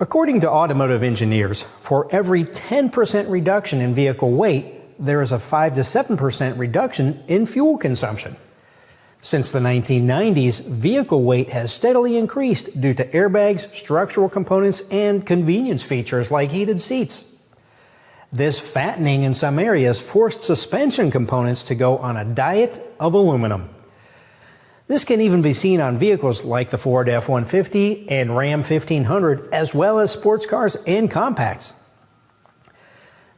According to automotive engineers, for every 10% reduction in vehicle weight, there is a 5 to 7% reduction in fuel consumption. Since the 1990s, vehicle weight has steadily increased due to airbags, structural components, and convenience features like heated seats. This fattening in some areas forced suspension components to go on a diet of aluminum. This can even be seen on vehicles like the Ford F-150 and Ram 1500, as well as sports cars and compacts.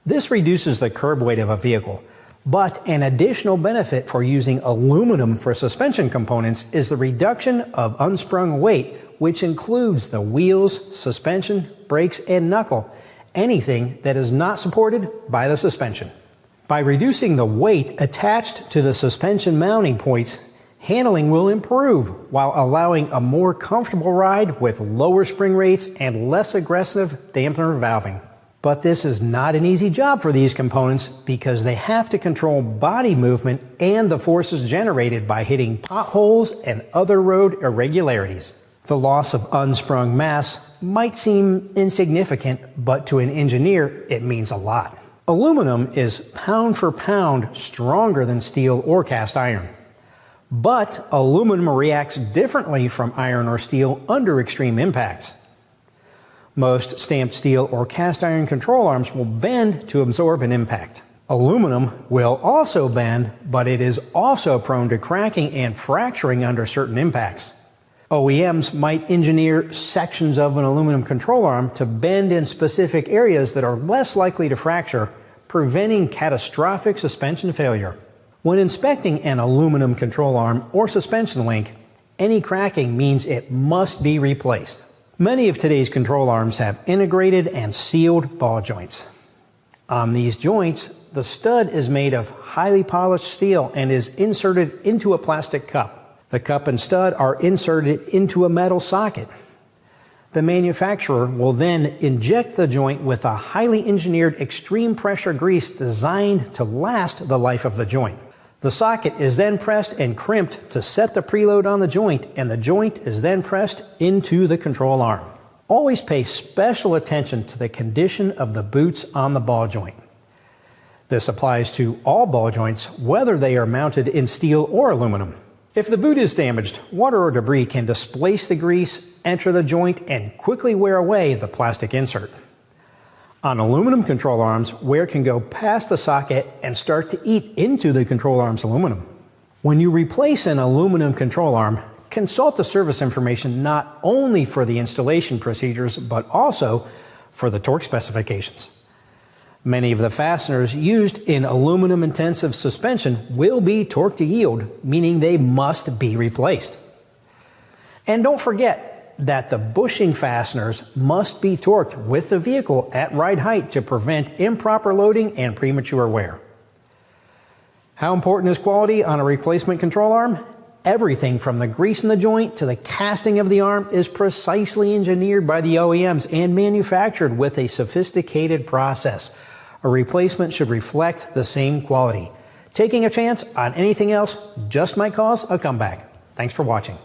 This reduces the curb weight of a vehicle, but an additional benefit for using aluminum for suspension components is the reduction of unsprung weight, which includes the wheels, suspension, brakes, and knuckle, anything that is not supported by the suspension. By reducing the weight attached to the suspension mounting points, handling will improve while allowing a more comfortable ride with lower spring rates and less aggressive dampener valving. But this is not an easy job for these components because they have to control body movement and the forces generated by hitting potholes and other road irregularities. The loss of unsprung mass might seem insignificant, but to an engineer, it means a lot. Aluminum is pound for pound stronger than steel or cast iron. But aluminum reacts differently from iron or steel under extreme impacts. Most stamped steel or cast iron control arms will bend to absorb an impact. Aluminum will also bend, but it is also prone to cracking and fracturing under certain impacts. OEMs might engineer sections of an aluminum control arm to bend in specific areas that are less likely to fracture, preventing catastrophic suspension failure. When inspecting an aluminum control arm or suspension link, any cracking means it must be replaced. Many of today's control arms have integrated and sealed ball joints. On these joints, the stud is made of highly polished steel and is inserted into a plastic cup. The cup and stud are inserted into a metal socket. The manufacturer will then inject the joint with a highly engineered extreme pressure grease designed to last the life of the joint. The socket is then pressed and crimped to set the preload on the joint, and the joint is then pressed into the control arm. Always pay special attention to the condition of the boots on the ball joint. This applies to all ball joints, whether they are mounted in steel or aluminum. If the boot is damaged, water or debris can displace the grease, enter the joint, and quickly wear away the plastic insert. On aluminum control arms, wear can go past the socket and start to eat into the control arm's aluminum. When you replace an aluminum control arm, consult the service information not only for the installation procedures, but also for the torque specifications. Many of the fasteners used in aluminum-intensive suspension will be torque to yield, meaning they must be replaced. And don't forget that the bushing fasteners must be torqued with the vehicle at ride height to prevent improper loading and premature wear. How important is quality on a replacement control arm? Everything from the grease in the joint to the casting of the arm is precisely engineered by the OEMs and manufactured with a sophisticated process. A replacement should reflect the same quality. Taking a chance on anything else just might cause a comeback. Thanks for watching.